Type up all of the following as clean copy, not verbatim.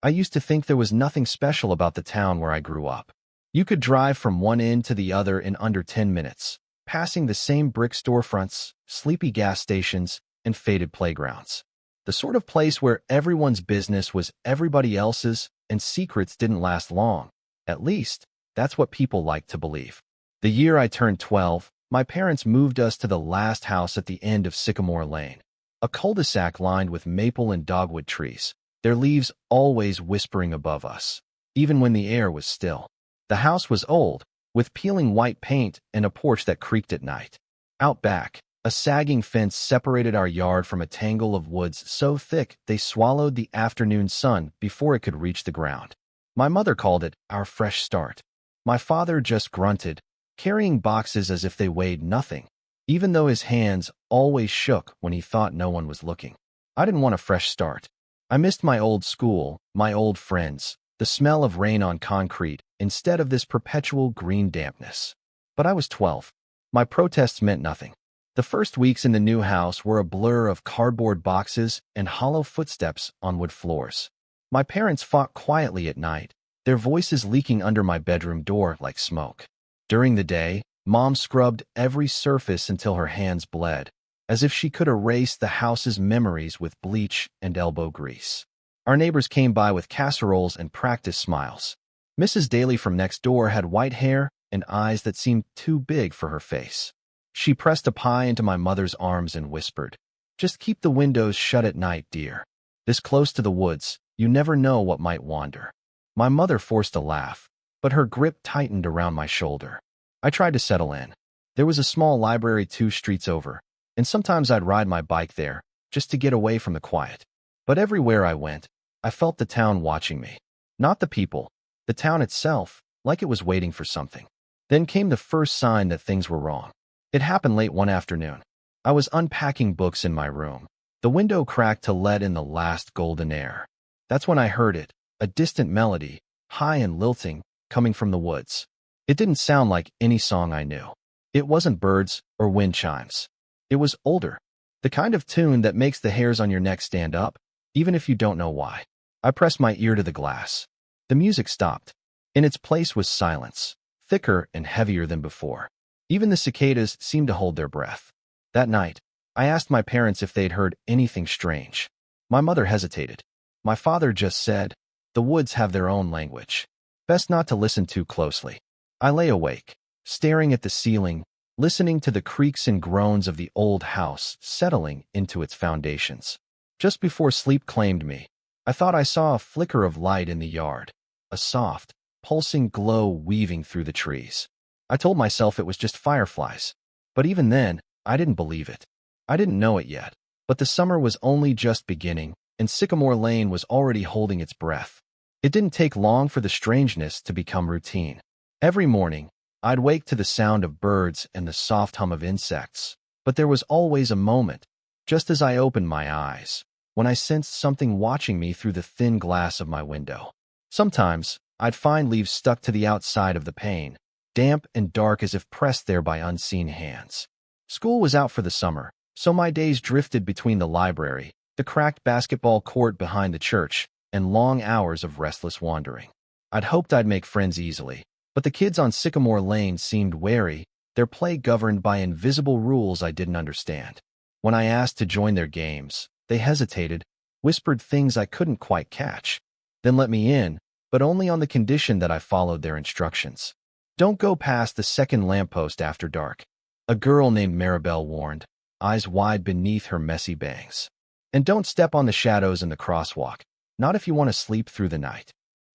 I used to think there was nothing special about the town where I grew up. You could drive from one end to the other in under 10 minutes, passing the same brick storefronts, sleepy gas stations, and faded playgrounds. The sort of place where everyone's business was everybody else's and secrets didn't last long. At least, that's what people like to believe. The year I turned 12, my parents moved us to the last house at the end of Sycamore Lane, a cul-de-sac lined with maple and dogwood trees, their leaves always whispering above us, even when the air was still. The house was old, with peeling white paint and a porch that creaked at night. Out back, a sagging fence separated our yard from a tangle of woods so thick they swallowed the afternoon sun before it could reach the ground. My mother called it our fresh start. My father just grunted, carrying boxes as if they weighed nothing, even though his hands always shook when he thought no one was looking. I didn't want a fresh start. I missed my old school, my old friends, the smell of rain on concrete, instead of this perpetual green dampness. But I was 12. My protests meant nothing. The first weeks in the new house were a blur of cardboard boxes and hollow footsteps on wood floors. My parents fought quietly at night, their voices leaking under my bedroom door like smoke. During the day, Mom scrubbed every surface until her hands bled, as if she could erase the house's memories with bleach and elbow grease. Our neighbors came by with casseroles and practiced smiles. Mrs. Daly from next door had white hair and eyes that seemed too big for her face. She pressed a pie into my mother's arms and whispered, "Just keep the windows shut at night, dear. This close to the woods, you never know what might wander." My mother forced a laugh, but her grip tightened around my shoulder. I tried to settle in. There was a small library 2 streets over, and sometimes I'd ride my bike there, just to get away from the quiet. But everywhere I went, I felt the town watching me. Not the people, the town itself, like it was waiting for something. Then came the first sign that things were wrong. It happened late one afternoon. I was unpacking books in my room. The window cracked to let in the last golden air. That's when I heard it, a distant melody, high and lilting, coming from the woods. It didn't sound like any song I knew. It wasn't birds or wind chimes. It was older, the kind of tune that makes the hairs on your neck stand up, even if you don't know why. I pressed my ear to the glass. The music stopped. In its place was silence, thicker and heavier than before. Even the cicadas seemed to hold their breath. That night, I asked my parents if they'd heard anything strange. My mother hesitated. My father just said, "The woods have their own language. Best not to listen too closely." I lay awake, staring at the ceiling, listening to the creaks and groans of the old house settling into its foundations. Just before sleep claimed me, I thought I saw a flicker of light in the yard, a soft, pulsing glow weaving through the trees. I told myself it was just fireflies, but even then, I didn't believe it. I didn't know it yet, but the summer was only just beginning, and Sycamore Lane was already holding its breath. It didn't take long for the strangeness to become routine. Every morning, I'd wake to the sound of birds and the soft hum of insects, but there was always a moment, just as I opened my eyes, when I sensed something watching me through the thin glass of my window. Sometimes, I'd find leaves stuck to the outside of the pane, damp and dark as if pressed there by unseen hands. School was out for the summer, so my days drifted between the library, the cracked basketball court behind the church, and long hours of restless wandering. I'd hoped I'd make friends easily, but the kids on Sycamore Lane seemed wary, their play governed by invisible rules I didn't understand. When I asked to join their games, they hesitated, whispered things I couldn't quite catch, then let me in, but only on the condition that I followed their instructions. "Don't go past the second lamppost after dark," a girl named Maribel warned, eyes wide beneath her messy bangs. "And don't step on the shadows in the crosswalk, not if you want to sleep through the night."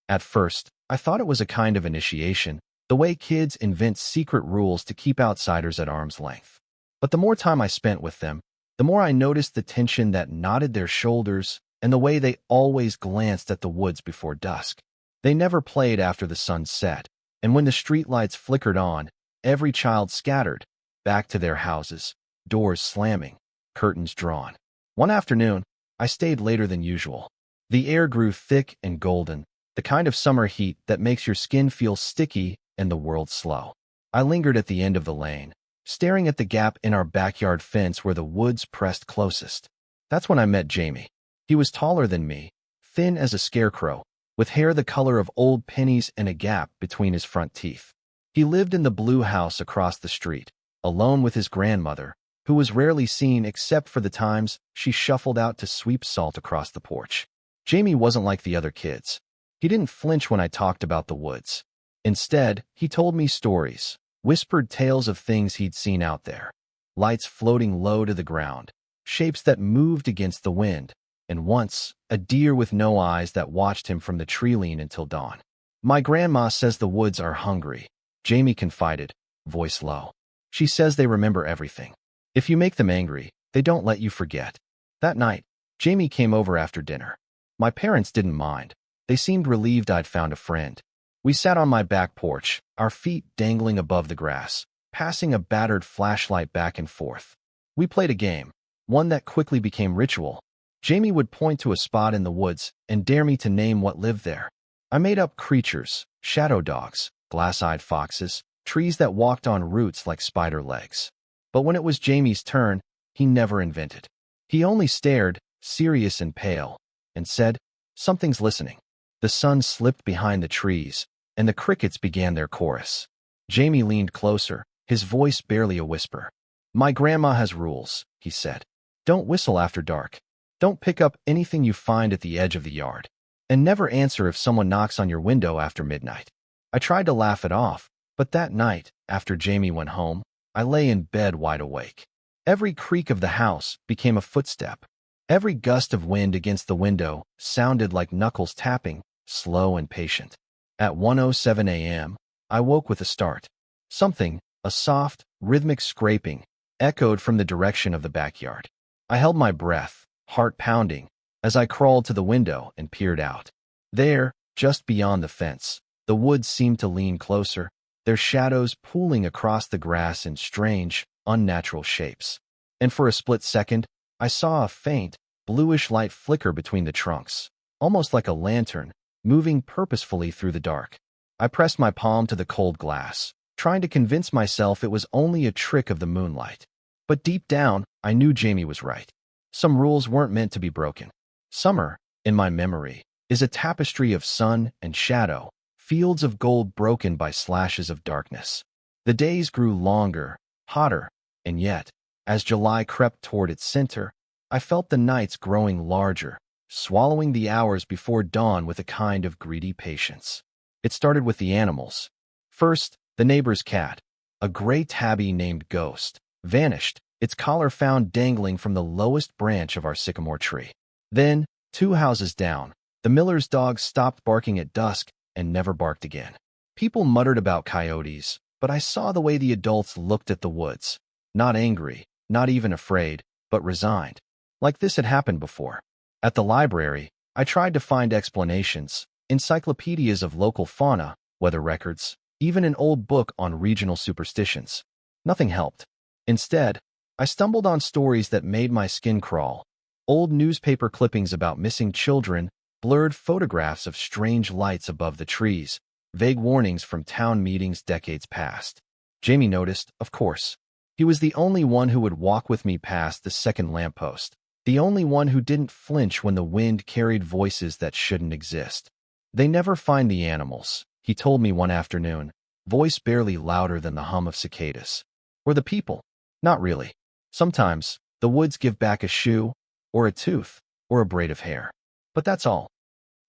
At first, I thought it was a kind of initiation, the way kids invent secret rules to keep outsiders at arm's length. But the more time I spent with them, the more I noticed the tension that knotted their shoulders and the way they always glanced at the woods before dusk. They never played after the sun set, and when the streetlights flickered on, every child scattered, back to their houses, doors slamming, curtains drawn. One afternoon, I stayed later than usual. The air grew thick and golden, the kind of summer heat that makes your skin feel sticky and the world slow. I lingered at the end of the lane, staring at the gap in our backyard fence where the woods pressed closest. That's when I met Jamie. He was taller than me, thin as a scarecrow, with hair the color of old pennies and a gap between his front teeth. He lived in the blue house across the street, alone with his grandmother, who was rarely seen except for the times she shuffled out to sweep salt across the porch. Jamie wasn't like the other kids. He didn't flinch when I talked about the woods. Instead, he told me stories, whispered tales of things he'd seen out there. Lights floating low to the ground, shapes that moved against the wind, and once, a deer with no eyes that watched him from the tree line until dawn. My grandma says the woods are hungry, Jamie confided, voice low. She says they remember everything. If you make them angry, they don't let you forget. That night, Jamie came over after dinner. My parents didn't mind. They seemed relieved I'd found a friend. We sat on my back porch, our feet dangling above the grass, passing a battered flashlight back and forth. We played a game, one that quickly became ritual. Jamie would point to a spot in the woods and dare me to name what lived there. I made up creatures, shadow dogs, glass-eyed foxes, trees that walked on roots like spider legs. But when it was Jamie's turn, he never invented. He only stared, serious and pale, and said, "Something's listening." The sun slipped behind the trees, and the crickets began their chorus. Jamie leaned closer, his voice barely a whisper. "My grandma has rules," he said. "Don't whistle after dark. Don't pick up anything you find at the edge of the yard. And never answer if someone knocks on your window after midnight." I tried to laugh it off, but that night, after Jamie went home, I lay in bed wide awake. Every creak of the house became a footstep. Every gust of wind against the window sounded like knuckles tapping, slow and patient. At 1:07 a.m., I woke with a start. Something, a soft, rhythmic scraping, echoed from the direction of the backyard. I held my breath, heart pounding, as I crawled to the window and peered out. There, just beyond the fence, the woods seemed to lean closer, their shadows pooling across the grass in strange, unnatural shapes. And for a split second, I saw a faint, bluish light flicker between the trunks, almost like a lantern, moving purposefully through the dark. I pressed my palm to the cold glass, trying to convince myself it was only a trick of the moonlight. But deep down, I knew Jamie was right. Some rules weren't meant to be broken. Summer, in my memory, is a tapestry of sun and shadow, fields of gold broken by slashes of darkness. The days grew longer, hotter, and yet, as July crept toward its center, I felt the nights growing larger, swallowing the hours before dawn with a kind of greedy patience. It started with the animals. First, the neighbor's cat, a gray tabby named Ghost, vanished, its collar found dangling from the lowest branch of our sycamore tree. Then, 2 houses down, the miller's dog stopped barking at dusk and never barked again. People muttered about coyotes, but I saw the way the adults looked at the woods. Not angry, not even afraid, but resigned. Like this had happened before. At the library, I tried to find explanations, encyclopedias of local fauna, weather records, even an old book on regional superstitions. Nothing helped. Instead, I stumbled on stories that made my skin crawl. Old newspaper clippings about missing children, blurred photographs of strange lights above the trees, vague warnings from town meetings decades past. Jamie noticed, of course. He was the only one who would walk with me past the second lamppost, the only one who didn't flinch when the wind carried voices that shouldn't exist. "They never find the animals," he told me one afternoon, voice barely louder than the hum of cicadas. "Or the people. Not really. Sometimes, the woods give back a shoe, or a tooth, or a braid of hair. But that's all."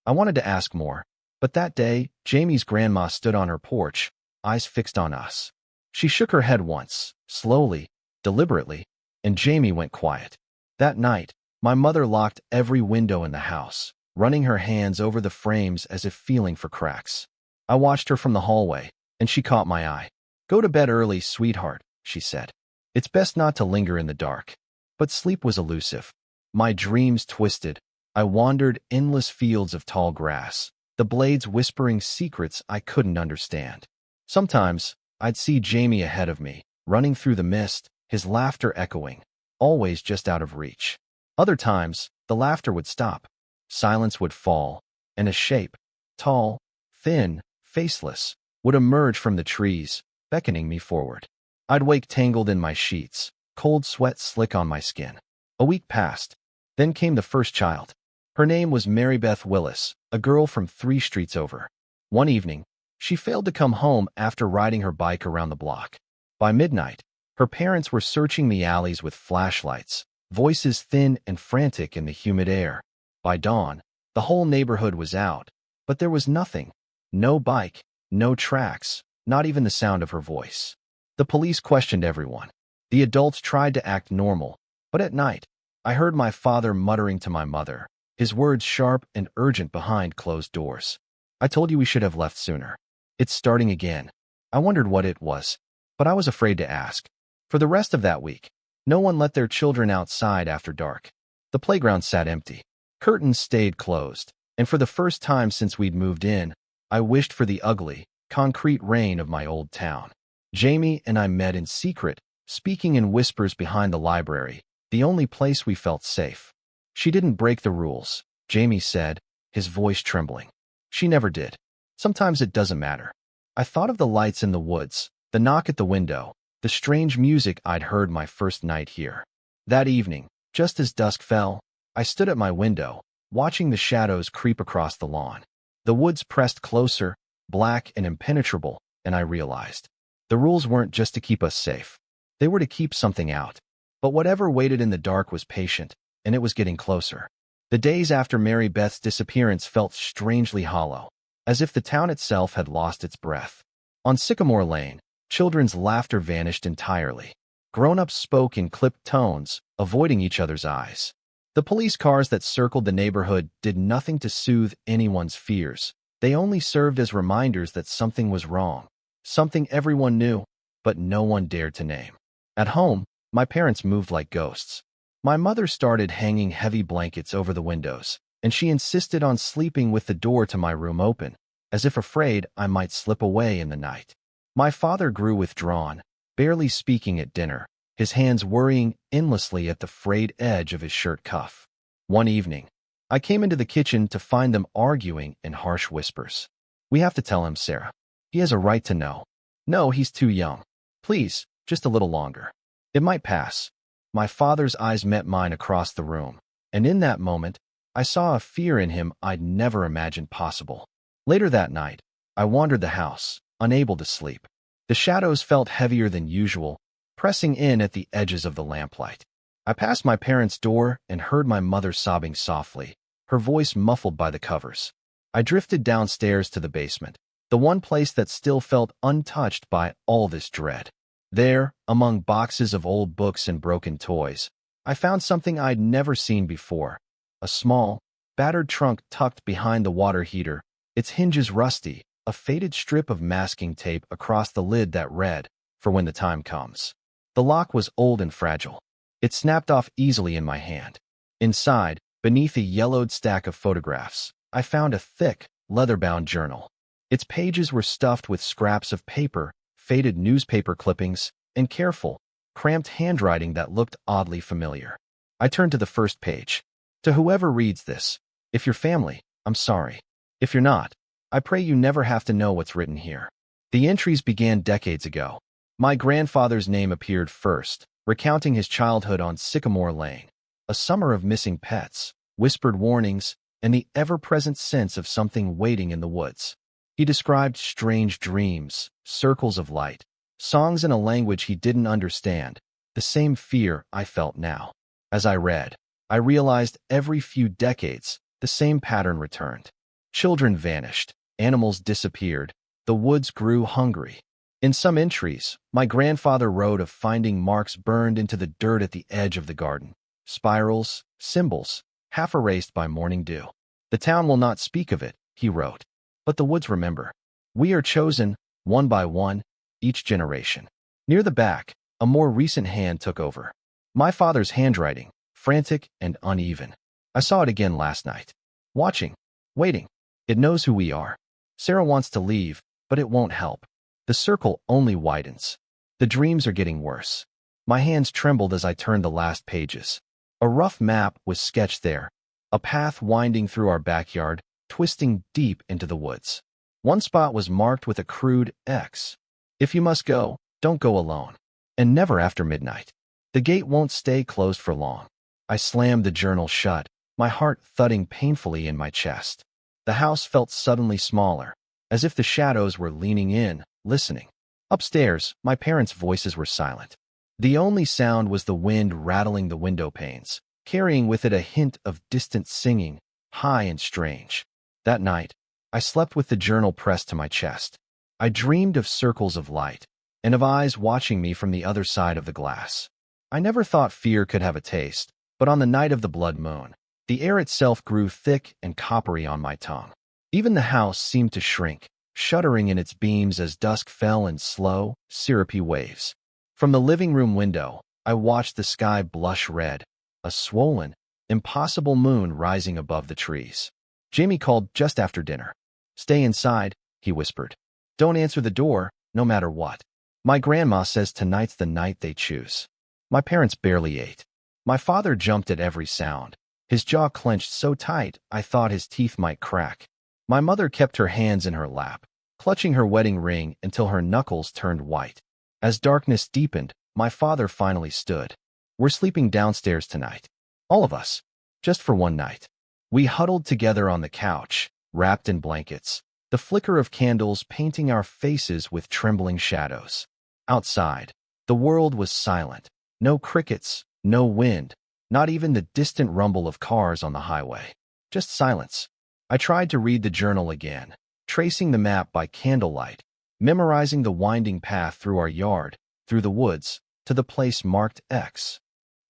I wanted to ask more, but that day, Jamie's grandma stood on her porch, eyes fixed on us. She shook her head once, slowly, deliberately, and Jamie went quiet. That night, my mother locked every window in the house, running her hands over the frames as if feeling for cracks. I watched her from the hallway, and she caught my eye. "Go to bed early, sweetheart," she said. "It's best not to linger in the dark." But sleep was elusive. My dreams twisted. I wandered endless fields of tall grass, the blades whispering secrets I couldn't understand. Sometimes, I'd see Jamie ahead of me, running through the mist, his laughter echoing, always just out of reach. Other times, the laughter would stop, silence would fall, and a shape, tall, thin, faceless, would emerge from the trees, beckoning me forward. I'd wake tangled in my sheets, cold sweat slick on my skin. A week passed. Then came the first child. Her name was Mary Beth Willis, a girl from 3 streets over. One evening, she failed to come home after riding her bike around the block. By midnight, her parents were searching the alleys with flashlights, voices thin and frantic in the humid air. By dawn, the whole neighborhood was out, but there was nothing. No bike, no tracks, not even the sound of her voice. The police questioned everyone. The adults tried to act normal, but at night, I heard my father muttering to my mother, his words sharp and urgent behind closed doors. "I told you we should have left sooner. It's starting again." I wondered what it was, but I was afraid to ask. For the rest of that week, no one let their children outside after dark. The playground sat empty. Curtains stayed closed, and for the first time since we'd moved in, I wished for the ugly, concrete rain of my old town. Jamie and I met in secret, speaking in whispers behind the library, the only place we felt safe. "She didn't break the rules," Jamie said, his voice trembling. "She never did. Sometimes it doesn't matter." I thought of the lights in the woods, the knock at the window, the strange music I'd heard my first night here. That evening, just as dusk fell, I stood at my window, watching the shadows creep across the lawn. The woods pressed closer, black and impenetrable, and I realized the rules weren't just to keep us safe. They were to keep something out. But whatever waited in the dark was patient, and it was getting closer. The days after Mary Beth's disappearance felt strangely hollow, as if the town itself had lost its breath. On Sycamore Lane, children's laughter vanished entirely. Grown-ups spoke in clipped tones, avoiding each other's eyes. The police cars that circled the neighborhood did nothing to soothe anyone's fears. They only served as reminders that something was wrong, something everyone knew, but no one dared to name. At home, my parents moved like ghosts. My mother started hanging heavy blankets over the windows, and she insisted on sleeping with the door to my room open, as if afraid I might slip away in the night. My father grew withdrawn, barely speaking at dinner, his hands worrying endlessly at the frayed edge of his shirt cuff. One evening, I came into the kitchen to find them arguing in harsh whispers. "We have to tell him, Sarah. He has a right to know." "No, he's too young. Please, just a little longer. It might pass." My father's eyes met mine across the room, and in that moment, I saw a fear in him I'd never imagined possible. Later that night, I wandered the house, unable to sleep. The shadows felt heavier than usual, pressing in at the edges of the lamplight. I passed my parents' door and heard my mother sobbing softly, her voice muffled by the covers. I drifted downstairs to the basement, the one place that still felt untouched by all this dread. There, among boxes of old books and broken toys, I found something I'd never seen before. A small, battered trunk tucked behind the water heater, its hinges rusty, a faded strip of masking tape across the lid that read, "For when the time comes." The lock was old and fragile. It snapped off easily in my hand. Inside, beneath a yellowed stack of photographs, I found a thick, leather-bound journal. Its pages were stuffed with scraps of paper, faded newspaper clippings, and careful, cramped handwriting that looked oddly familiar. I turned to the first page. "To whoever reads this, if you're family, I'm sorry. If you're not, I pray you never have to know what's written here." The entries began decades ago. My grandfather's name appeared first, recounting his childhood on Sycamore Lane, a summer of missing pets, whispered warnings, and the ever-present sense of something waiting in the woods. He described strange dreams, circles of light, songs in a language he didn't understand, the same fear I felt now. As I read, I realized every few decades, the same pattern returned. Children vanished, animals disappeared, the woods grew hungry. In some entries, my grandfather wrote of finding marks burned into the dirt at the edge of the garden, spirals, symbols, half erased by morning dew. "The town will not speak of it," he wrote, "but the woods remember. We are chosen, one by one, each generation." Near the back, a more recent hand took over. My father's handwriting, frantic and uneven. I saw it again last night. "Watching, waiting. It knows who we are. Sarah wants to leave, but it won't help. The circle only widens. The dreams are getting worse." My hands trembled as I turned the last pages. A rough map was sketched there, a path winding through our backyard, twisting deep into the woods. One spot was marked with a crude X. "If you must go, don't go alone. And never after midnight. The gate won't stay closed for long." I slammed the journal shut, my heart thudding painfully in my chest. The house felt suddenly smaller, as if the shadows were leaning in, listening. Upstairs, my parents' voices were silent. The only sound was the wind rattling the window panes, carrying with it a hint of distant singing, high and strange. That night, I slept with the journal pressed to my chest. I dreamed of circles of light, and of eyes watching me from the other side of the glass. I never thought fear could have a taste, but on the night of the blood moon, the air itself grew thick and coppery on my tongue. Even the house seemed to shrink, shuddering in its beams as dusk fell in slow, syrupy waves. From the living room window, I watched the sky blush red, a swollen, impossible moon rising above the trees. Jamie called just after dinner. "Stay inside," he whispered. "Don't answer the door, no matter what. My grandma says tonight's the night they choose." My parents barely ate. My father jumped at every sound, his jaw clenched so tight I thought his teeth might crack. My mother kept her hands in her lap, clutching her wedding ring until her knuckles turned white. As darkness deepened, my father finally stood. "We're sleeping downstairs tonight. All of us. Just for one night." We huddled together on the couch, wrapped in blankets, the flicker of candles painting our faces with trembling shadows. Outside, the world was silent. No crickets, no wind, not even the distant rumble of cars on the highway. Just silence. I tried to read the journal again, tracing the map by candlelight, memorizing the winding path through our yard, through the woods, to the place marked X.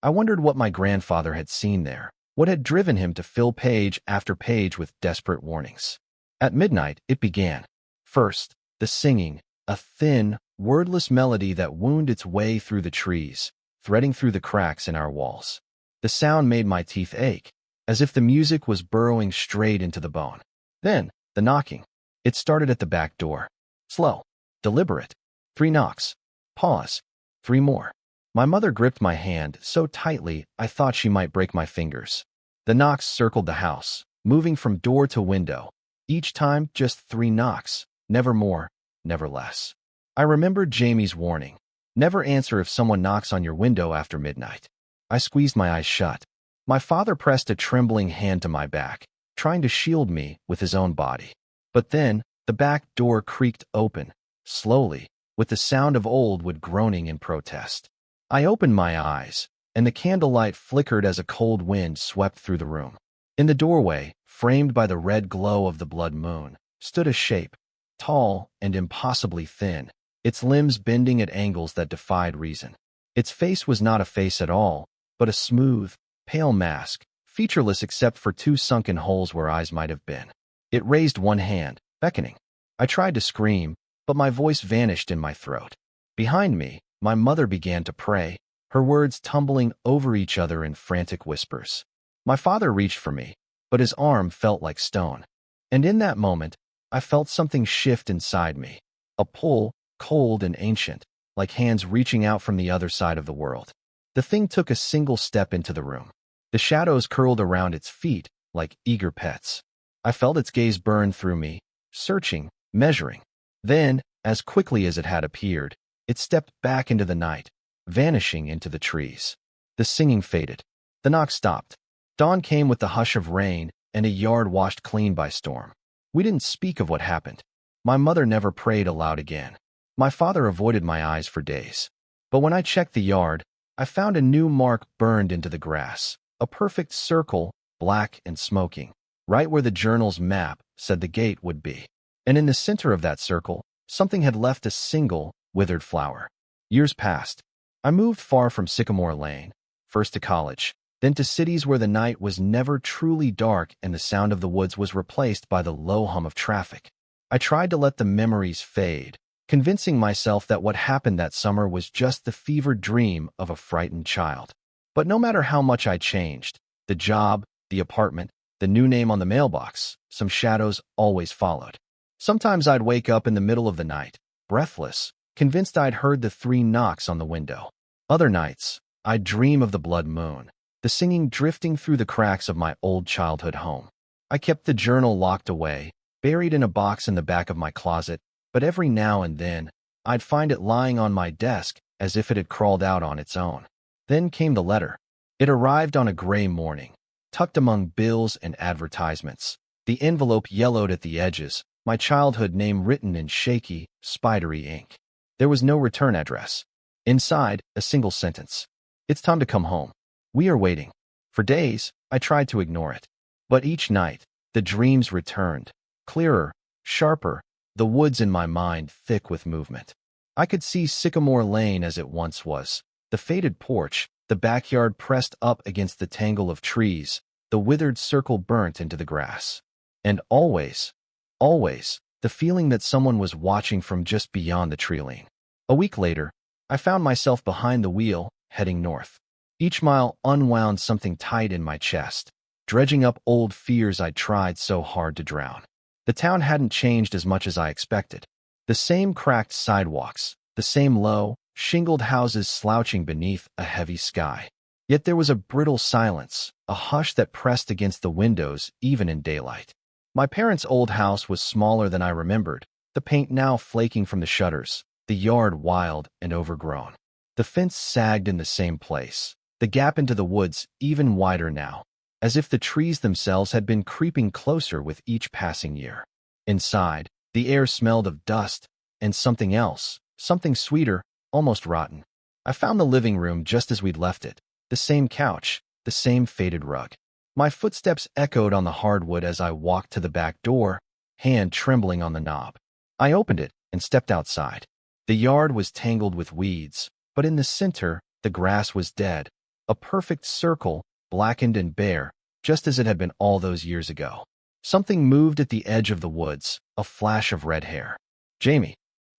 I wondered what my grandfather had seen there, what had driven him to fill page after page with desperate warnings. At midnight, it began. First, the singing, a thin, wordless melody that wound its way through the trees, threading through the cracks in our walls. The sound made my teeth ache, as if the music was burrowing straight into the bone. Then, the knocking. It started at the back door. Slow, deliberate. 3 knocks. Pause. 3 more. My mother gripped my hand so tightly I thought she might break my fingers. The knocks circled the house, moving from door to window. Each time, just 3 knocks. Never more, never less. I remembered Jamie's warning. Never answer if someone knocks on your window after midnight. I squeezed my eyes shut. My father pressed a trembling hand to my back, trying to shield me with his own body. But then, the back door creaked open, slowly, with the sound of old wood groaning in protest. I opened my eyes, and the candlelight flickered as a cold wind swept through the room. In the doorway, framed by the red glow of the blood moon, stood a shape, tall and impossibly thin, its limbs bending at angles that defied reason. Its face was not a face at all, but a smooth, pale mask, featureless except for 2 sunken holes where eyes might have been. It raised one hand, beckoning. I tried to scream, but my voice vanished in my throat. Behind me, my mother began to pray, her words tumbling over each other in frantic whispers. My father reached for me, but his arm felt like stone. And in that moment, I felt something shift inside me, a pull, cold and ancient, like hands reaching out from the other side of the world. The thing took a single step into the room. The shadows curled around its feet, like eager pets. I felt its gaze burn through me, searching, measuring. Then, as quickly as it had appeared, it stepped back into the night, vanishing into the trees. The singing faded. The knock stopped. Dawn came with the hush of rain and a yard washed clean by storm. We didn't speak of what happened. My mother never prayed aloud again. My father avoided my eyes for days. But when I checked the yard, I found a new mark burned into the grass, a perfect circle, black and smoking, right where the journal's map said the gate would be. And in the center of that circle, something had left a single, withered flower. Years passed. I moved far from Sycamore Lane, first to college, then to cities where the night was never truly dark and the sound of the woods was replaced by the low hum of traffic. I tried to let the memories fade, convincing myself that what happened that summer was just the fevered dream of a frightened child. But no matter how much I changed, the job, the apartment, the new name on the mailbox, some shadows always followed. Sometimes I'd wake up in the middle of the night, breathless, convinced I'd heard the 3 knocks on the window. Other nights, I'd dream of the blood moon, the singing drifting through the cracks of my old childhood home. I kept the journal locked away, buried in a box in the back of my closet, but every now and then, I'd find it lying on my desk as if it had crawled out on its own. Then came the letter. It arrived on a gray morning, tucked among bills and advertisements, The envelope yellowed at the edges, my childhood name written in shaky, spidery ink. There was no return address. Inside, a single sentence. It's time to come home. We are waiting. For days, I tried to ignore it. But each night, the dreams returned. Clearer, sharper, the woods in my mind thick with movement. I could see Sycamore Lane as it once was. The faded porch, the backyard pressed up against the tangle of trees, the withered circle burnt into the grass. And always, the feeling that someone was watching from just beyond the tree line. A week later, I found myself behind the wheel, heading north. Each mile unwound something tight in my chest, dredging up old fears I'd tried so hard to drown. The town hadn't changed as much as I expected. The same cracked sidewalks, the same low, shingled houses slouching beneath a heavy sky. Yet there was a brittle silence, a hush that pressed against the windows even in daylight. My parents' old house was smaller than I remembered, the paint now flaking from the shutters, the yard wild and overgrown. The fence sagged in the same place, the gap into the woods even wider now, as if the trees themselves had been creeping closer with each passing year. Inside, the air smelled of dust and something else, something sweeter, almost rotten. I found the living room just as we'd left it, the same couch, the same faded rug. My footsteps echoed on the hardwood as I walked to the back door, hand trembling on the knob. I opened it and stepped outside. The yard was tangled with weeds, but in the center, the grass was dead, a perfect circle, blackened and bare, just as it had been all those years ago. Something moved at the edge of the woods, a flash of red hair. Jamie,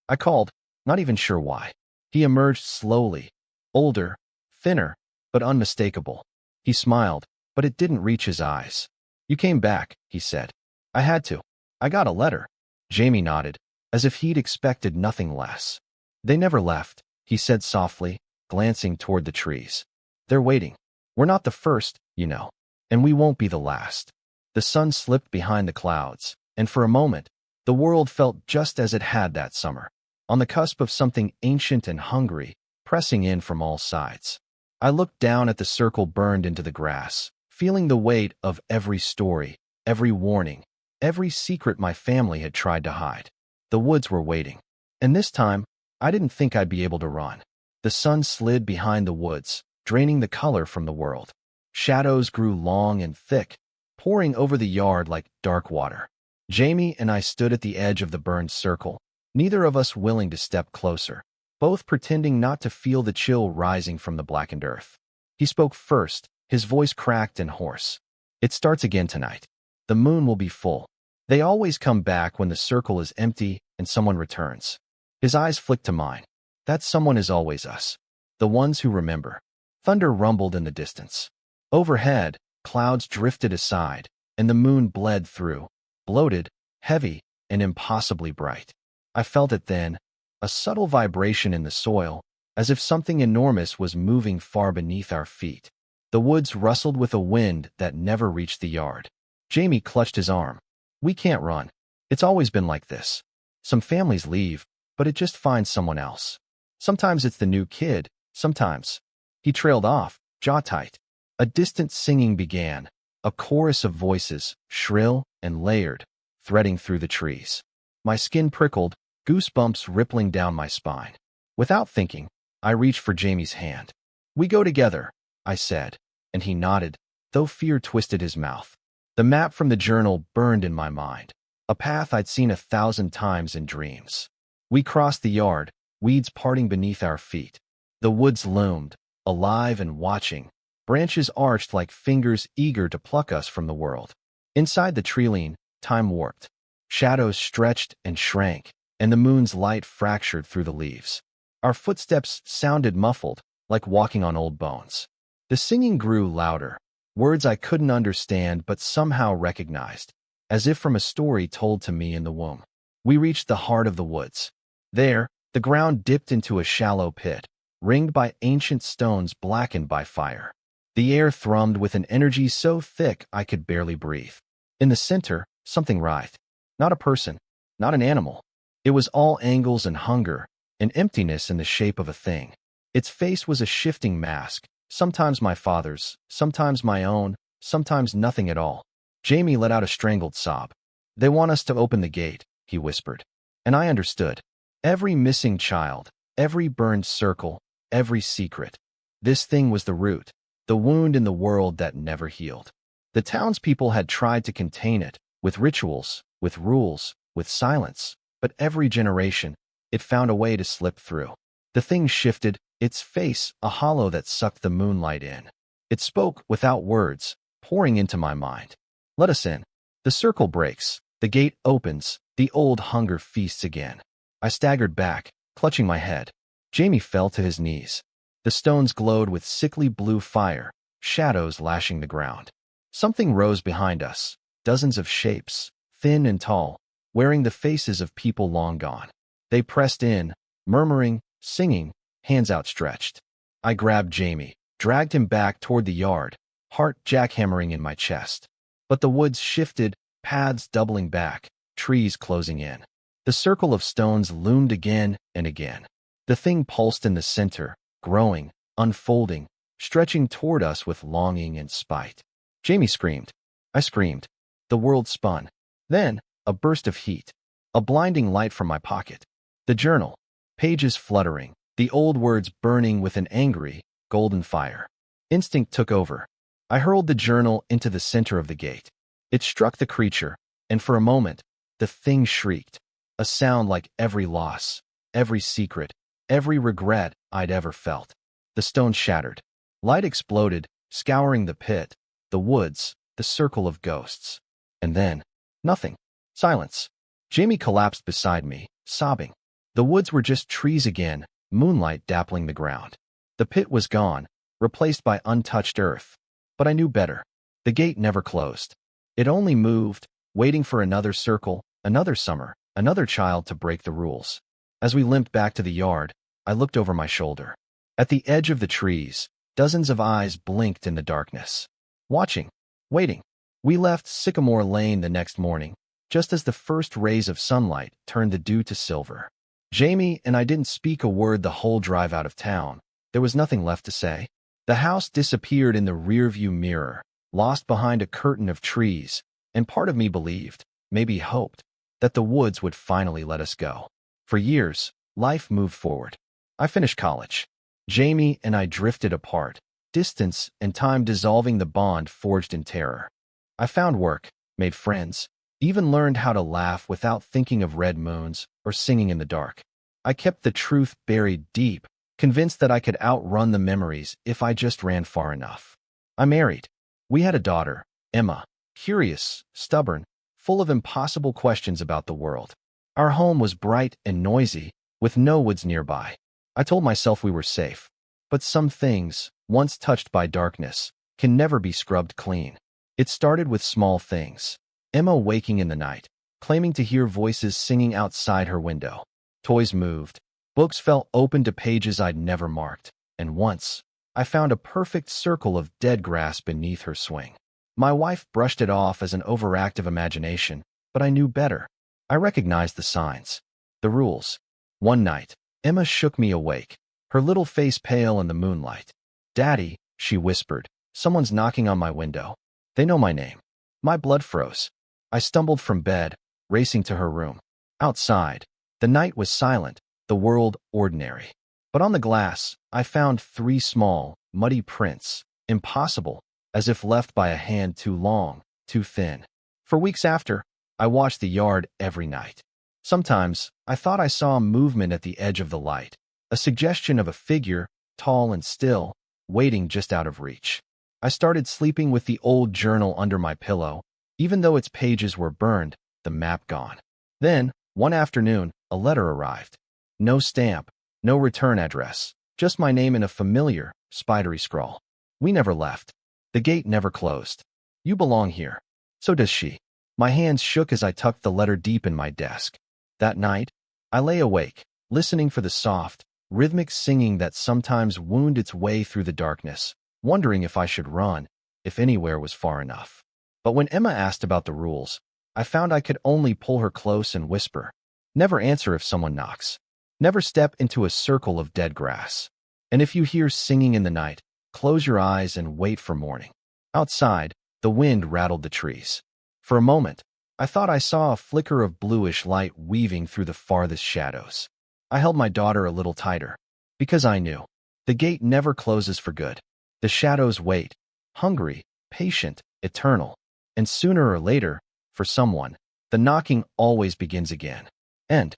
I called, not even sure why. He emerged slowly, older, thinner, but unmistakable. He smiled, but it didn't reach his eyes. You came back, he said. I had to. I got a letter. Jamie nodded, as if he'd expected nothing less. They never left, he said softly, glancing toward the trees. They're waiting. We're not the first, you know, and we won't be the last. The sun slipped behind the clouds, and for a moment, the world felt just as it had that summer, on the cusp of something ancient and hungry, pressing in from all sides. I looked down at the circle burned into the grass, feeling the weight of every story, every warning, every secret my family had tried to hide. The woods were waiting. And this time, I didn't think I'd be able to run. The sun slid behind the woods, draining the color from the world. Shadows grew long and thick, pouring over the yard like dark water. Jamie and I stood at the edge of the burned circle, neither of us willing to step closer, both pretending not to feel the chill rising from the blackened earth. He spoke first, his voice cracked and hoarse. It starts again tonight. The moon will be full. They always come back when the circle is empty and someone returns. His eyes flicked to mine. That someone is always us. The ones who remember. Thunder rumbled in the distance. Overhead, clouds drifted aside, and the moon bled through, bloated, heavy, and impossibly bright. I felt it then, a subtle vibration in the soil, as if something enormous was moving far beneath our feet. The woods rustled with a wind that never reached the yard. Jamie clutched his arm. We can't run. It's always been like this. Some families leave, but it just finds someone else. Sometimes it's the new kid, sometimes. He trailed off, jaw tight. A distant singing began, a chorus of voices, shrill and layered, threading through the trees. My skin prickled, goosebumps rippling down my spine. Without thinking, I reached for Jamie's hand. We go together, I said, and he nodded, though fear twisted his mouth. The map from the journal burned in my mind, a path I'd seen 1,000 times in dreams. We crossed the yard, weeds parting beneath our feet. The woods loomed, alive and watching, branches arched like fingers eager to pluck us from the world. Inside the tree-line, time warped. Shadows stretched and shrank, and the moon's light fractured through the leaves. Our footsteps sounded muffled, like walking on old bones. The singing grew louder, words I couldn't understand but somehow recognized, as if from a story told to me in the womb. We reached the heart of the woods. There, the ground dipped into a shallow pit, ringed by ancient stones blackened by fire. The air thrummed with an energy so thick I could barely breathe. In the center, something writhed. Not a person, not an animal. It was all angles and hunger, an emptiness in the shape of a thing. Its face was a shifting mask, sometimes my father's, sometimes my own, sometimes nothing at all. Jamie let out a strangled sob. They want us to open the gate, he whispered. And I understood. Every missing child, every burned circle, every secret. This thing was the root, the wound in the world that never healed. The townspeople had tried to contain it, with rituals, with rules, with silence, but every generation, it found a way to slip through. The thing shifted, its face a hollow that sucked the moonlight in. It spoke without words, pouring into my mind. Let us in. The circle breaks, the gate opens, the old hunger feasts again. I staggered back, clutching my head. Jamie fell to his knees. The stones glowed with sickly blue fire, shadows lashing the ground. Something rose behind us, dozens of shapes, thin and tall, wearing the faces of people long gone. They pressed in, murmuring, singing, hands outstretched. I grabbed Jamie, dragged him back toward the yard, heart jackhammering in my chest. But the woods shifted, paths doubling back, trees closing in. The circle of stones loomed again and again. The thing pulsed in the center, growing, unfolding, stretching toward us with longing and spite. Jamie screamed. I screamed. The world spun. Then, a burst of heat. A blinding light from my pocket. The journal. Pages fluttering, the old words burning with an angry, golden fire. Instinct took over. I hurled the journal into the center of the gate. It struck the creature, and for a moment, the thing shrieked. A sound like every loss, every secret, every regret I'd ever felt. The stone shattered. Light exploded, scouring the pit, the woods, the circle of ghosts. And then, nothing. Silence. Jamie collapsed beside me, sobbing. The woods were just trees again, moonlight dappling the ground. The pit was gone, replaced by untouched earth. But I knew better. The gate never closed. It only moved, waiting for another circle, another summer, another child to break the rules. As we limped back to the yard, I looked over my shoulder. At the edge of the trees, dozens of eyes blinked in the darkness. Watching, waiting. We left Sycamore Lane the next morning, just as the first rays of sunlight turned the dew to silver. Jamie and I didn't speak a word the whole drive out of town. There was nothing left to say. The house disappeared in the rearview mirror, lost behind a curtain of trees, and part of me believed, maybe hoped, that the woods would finally let us go. For years, life moved forward. I finished college. Jamie and I drifted apart, distance and time dissolving the bond forged in terror. I found work, made friends, even learned how to laugh without thinking of red moons or singing in the dark. I kept the truth buried deep, convinced that I could outrun the memories if I just ran far enough. I married. We had a daughter, Emma, curious, stubborn, full of impossible questions about the world. Our home was bright and noisy, with no woods nearby. I told myself we were safe. But some things, once touched by darkness, can never be scrubbed clean. It started with small things. Emma waking in the night, claiming to hear voices singing outside her window. Toys moved. Books fell open to pages I'd never marked. And once, I found a perfect circle of dead grass beneath her swing. My wife brushed it off as an overactive imagination, but I knew better. I recognized the signs, the rules. One night, Emma shook me awake, her little face pale in the moonlight. "Daddy," she whispered, "someone's knocking on my window. They know my name." My blood froze. I stumbled from bed, racing to her room. Outside, the night was silent, the world ordinary. But on the glass, I found 3 small, muddy prints, impossible, as if left by a hand too long, too thin. For weeks after, I watched the yard every night. Sometimes, I thought I saw a movement at the edge of the light, a suggestion of a figure, tall and still, waiting just out of reach. I started sleeping with the old journal under my pillow, even though its pages were burned, the map gone. Then, one afternoon, a letter arrived. No stamp, no return address, just my name in a familiar, spidery scrawl. We never left. The gate never closed. You belong here. So does she. My hands shook as I tucked the letter deep in my desk. That night, I lay awake, listening for the soft, rhythmic singing that sometimes wound its way through the darkness, wondering if I should run, if anywhere was far enough. But when Emma asked about the rules, I found I could only pull her close and whisper, "Never answer if someone knocks. Never step into a circle of dead grass. And if you hear singing in the night, close your eyes and wait for morning." Outside, the wind rattled the trees. For a moment, I thought I saw a flicker of bluish light weaving through the farthest shadows. I held my daughter a little tighter, because I knew the gate never closes for good. The shadows wait, hungry, patient, eternal, and sooner or later, for someone, the knocking always begins again. End.